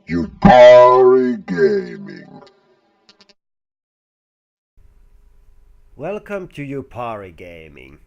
ToR Gaming. Welcome to ToR Gaming.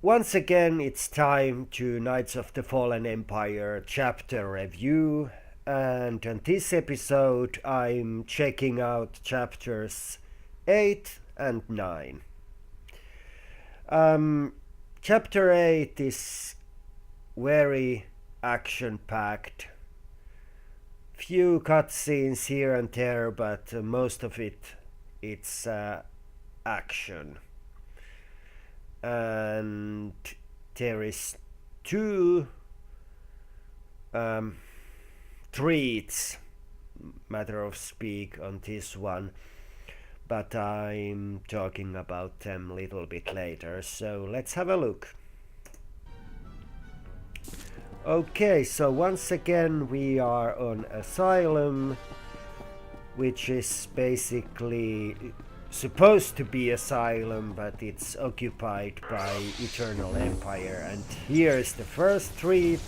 Once again, it's time to Knights of the Fallen Empire chapter review, and in this episode I'm checking out chapters 8 and 9. Chapter 8 is very action-packed. Few cutscenes here and there, but most of it's action. And there is two treats, matter of speak, on this one, but I'm talking about them a little bit later, so let's have a look. Okay, so once again we are on Asylum, which is basically supposed to be Asylum, but it's occupied by Eternal Empire. And here's the first treat.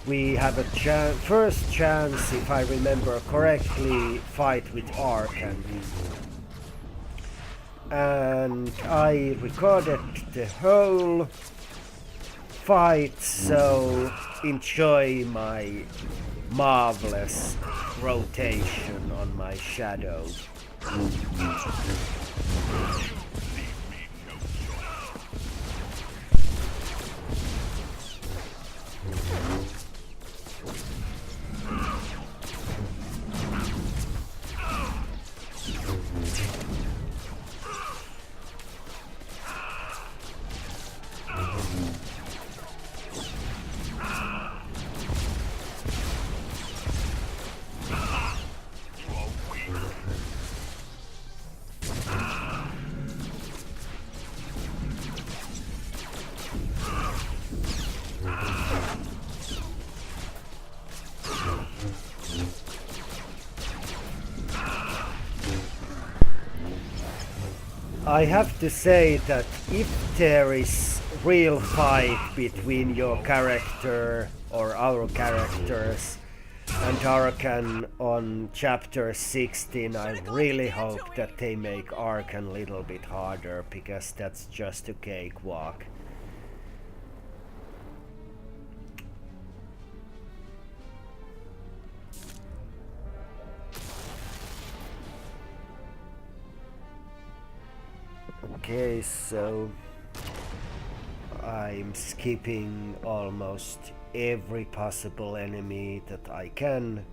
We have a first chance, if I remember correctly, fight with Arkin. And I recorded the whole fight, so enjoy my marvelous rotation on my shadow. I have to say that if there is real fight between your character or our characters and Arkin on chapter 16, I really hope that they make Arkin a little bit harder, because that's just a cakewalk. Okay, so I'm skipping almost every possible enemy that I can,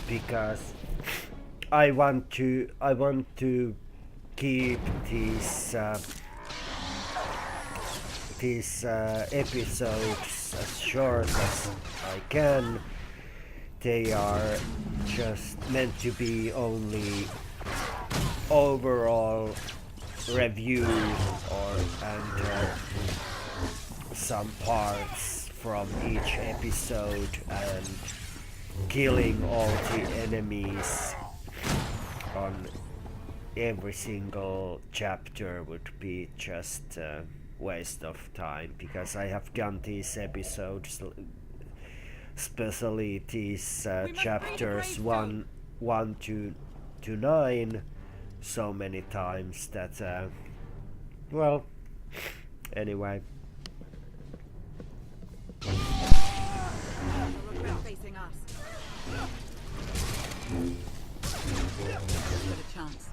because I want to keep these episodes as short as I can. They are just meant to be only overall review and some parts from each episode, and killing all the enemies on every single chapter would be just a waste of time, because I have done these episodes, especially these chapters 1 to 9, so many times that well, anyway. Facing us. Just a chance.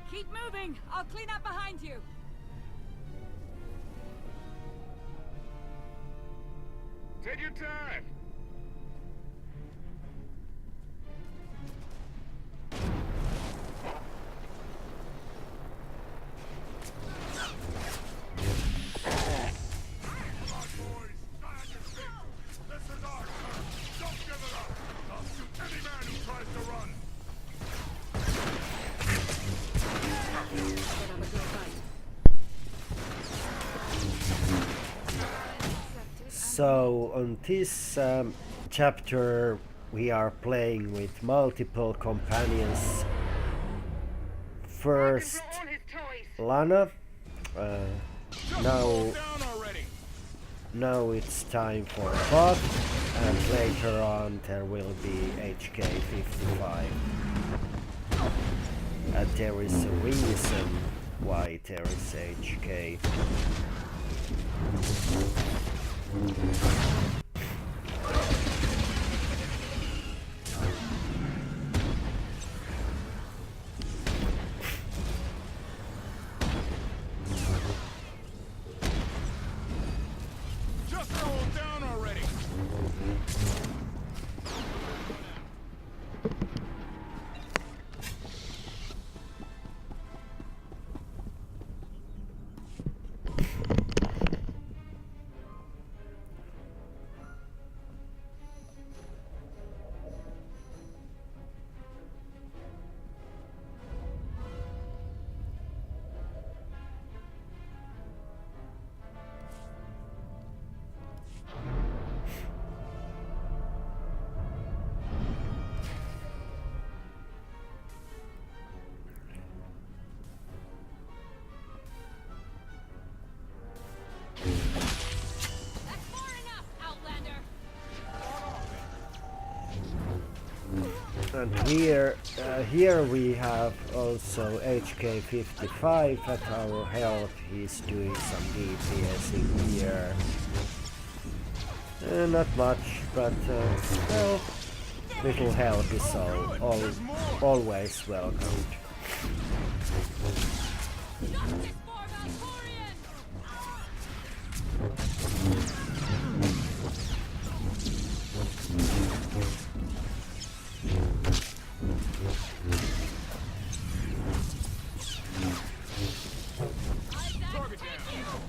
Keep moving! I'll clean up behind you! Take your time. Tries to run. But I'm a good fight. So on this chapter we are playing with multiple companions. First On his toys. Lana. Now Down already. Now it's time for KotfE, and later on there will be HK55. And there is a reason why there is HK. Just roll down already. That's far enough, Outlander. And here we have also HK55 at our health. He's doing some DPSing here. Not much, but well, little help is always welcomed. Justice for Valkorion! Target down.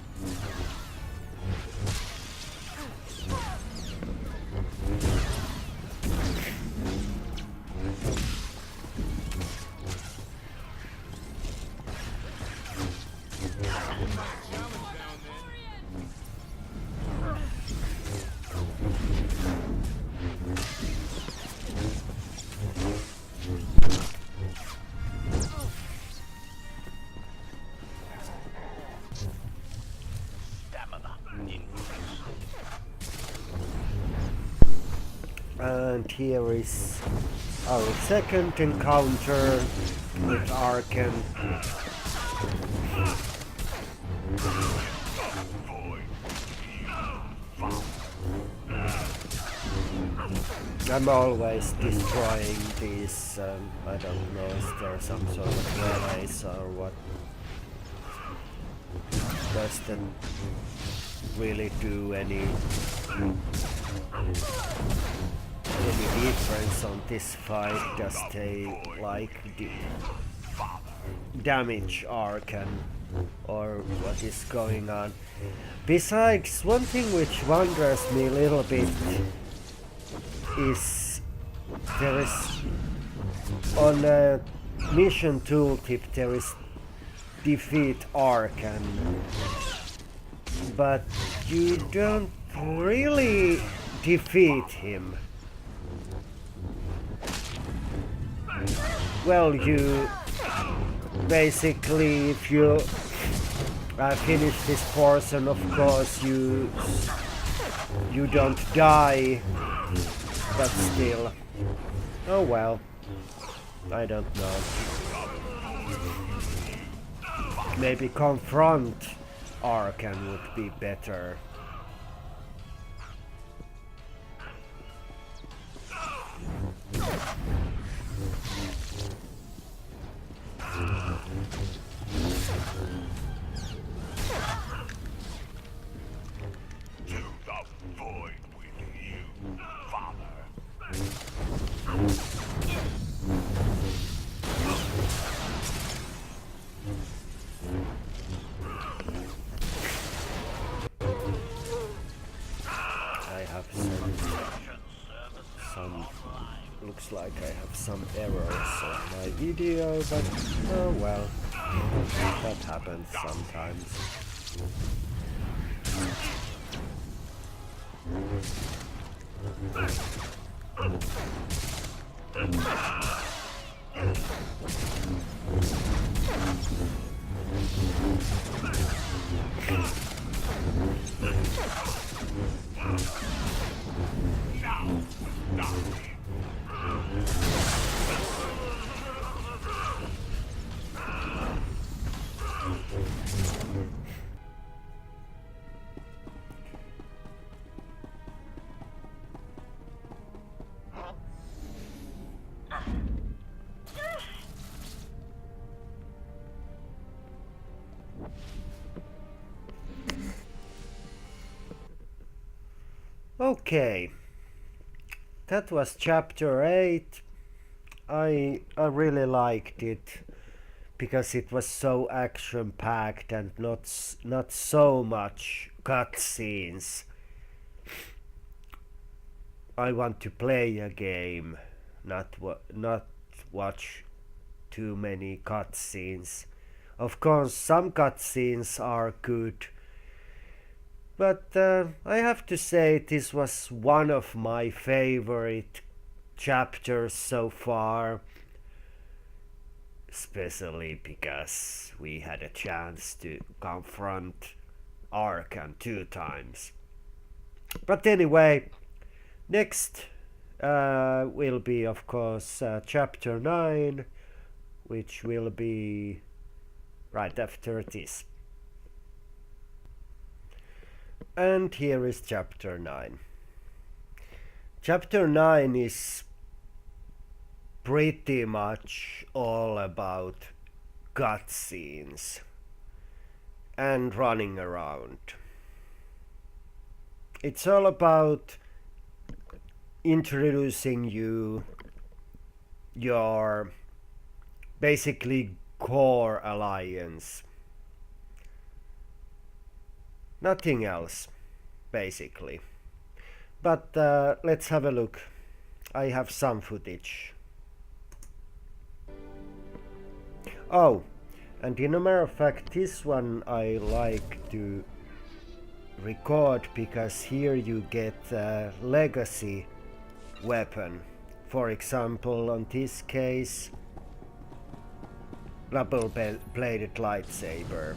And here is our second encounter with Arkin. I'm always destroying these, I don't know, is there some sort of relays or what? Doesn't really do any difference on this fight, does they like damage Arkin or what is going on? Besides, one thing which wonders me a little bit is there is on a mission tooltip there is defeat Arkin, but you don't really defeat him. Well, you basically, if you finish this portion, of course you don't die, but still, oh well, I don't know. Maybe confront Arkin would be better. To the void with you, Father. I have some looks like I have some errors on my video, but oh well, that happens sometimes. Okay, that was chapter 8. I really liked it because it was so action packed and not so much cutscenes. I want to play a game, not watch too many cutscenes. Of course, some cutscenes are good, but I have to say this was one of my favorite chapters so far, especially because we had a chance to confront Arkin 2 times. But anyway, next will be, of course, chapter 9, which will be right after this. And here is chapter 9. Chapter 9 is pretty much all about cutscenes and running around. It's all about introducing you your basically core alliance. Nothing else, basically. But let's have a look. I have some footage. Oh, and in a matter of fact, this one I like to record because here you get a legacy weapon. For example, on this case, double-bladed lightsaber.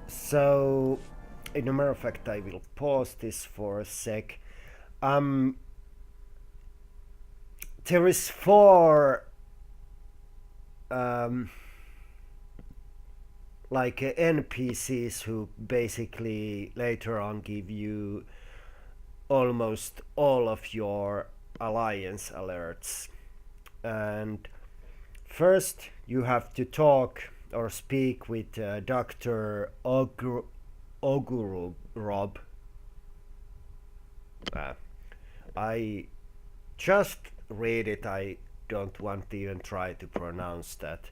So, in a matter of fact, I will pause this for a sec. There is 4 like NPCs who basically later on give you almost all of your alliance alerts. And first you have to talk or speak with Dr. Ogurov. I just read it, I don't want to even try to pronounce that.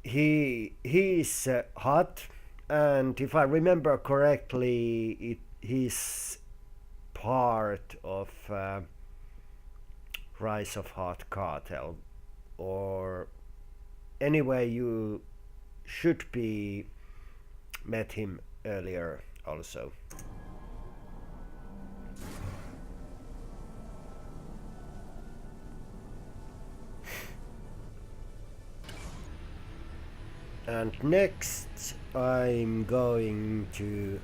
He's hot, and if I remember correctly, he's part of Rise of Hot Cartel, or anyway, you should be met him earlier also. And next I'm going to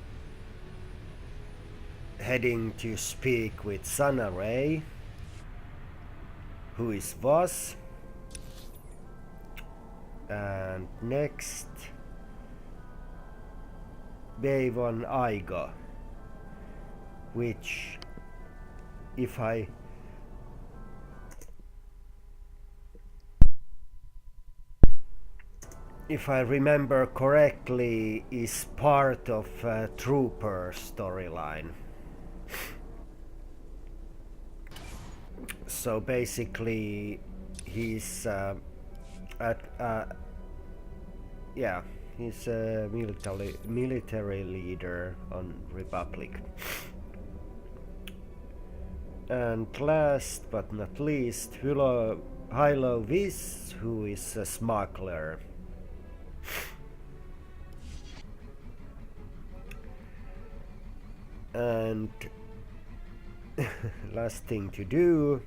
heading to speak with Sana Ray, who is Voss. And next Beivon Aiga, which if I remember correctly, is part of Trooper storyline. So basically, he's he's a military leader on Republic. And last but not least, Hilo Viz, who is a smuggler. And last thing to do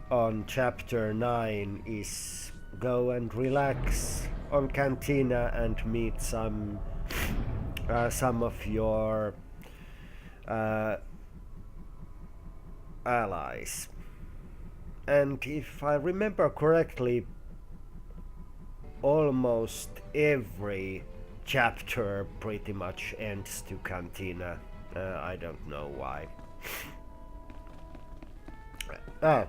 on chapter 9 is go and relax on Cantina and meet some of your allies. And if I remember correctly, almost every chapter pretty much ends to Cantina. I don't know why.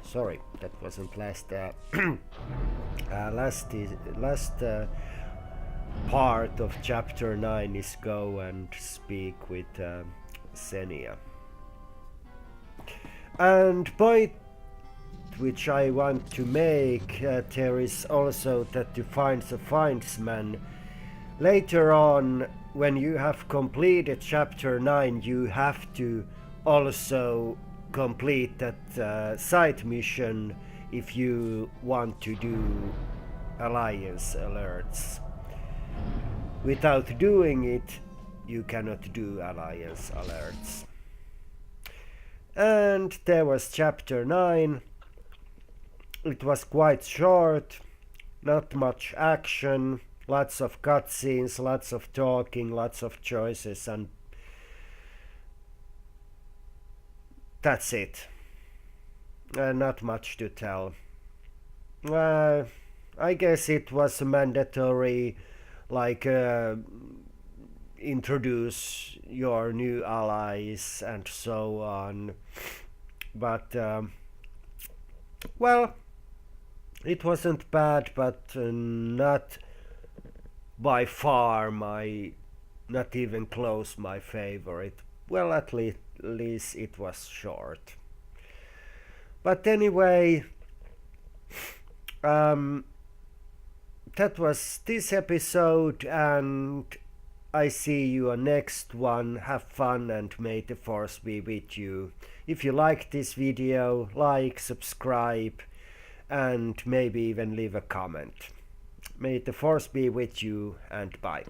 Sorry, that wasn't last part of chapter 9 is go and speak with Xenia. And point which I want to make, there is also that to find the findsman. Later on, when you have completed chapter 9, you have to also complete that side mission if you want to do alliance alerts. Without doing it, you cannot do alliance alerts. And there was chapter 9. It was quite short, not much action, lots of cutscenes, lots of talking, lots of choices, and that's it. Not much to tell. I guess it was mandatory, like introduce your new allies and so on. But well, it wasn't bad, but not by far not even close my favorite. Well, at least it was short. But anyway, that was this episode, and I see you on next one. Have fun and may the force be with you. If you like this video, like, subscribe, and maybe even leave a comment. May the force be with you, and bye.